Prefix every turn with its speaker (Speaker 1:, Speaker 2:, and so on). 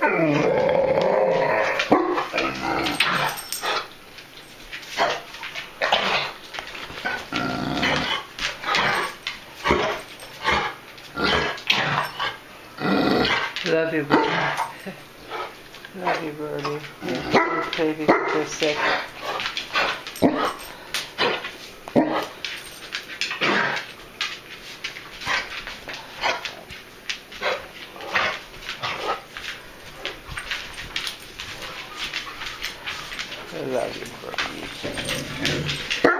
Speaker 1: Love you, Birdie. Love you, Birdie. Your baby's so sick. I love you, Birdie.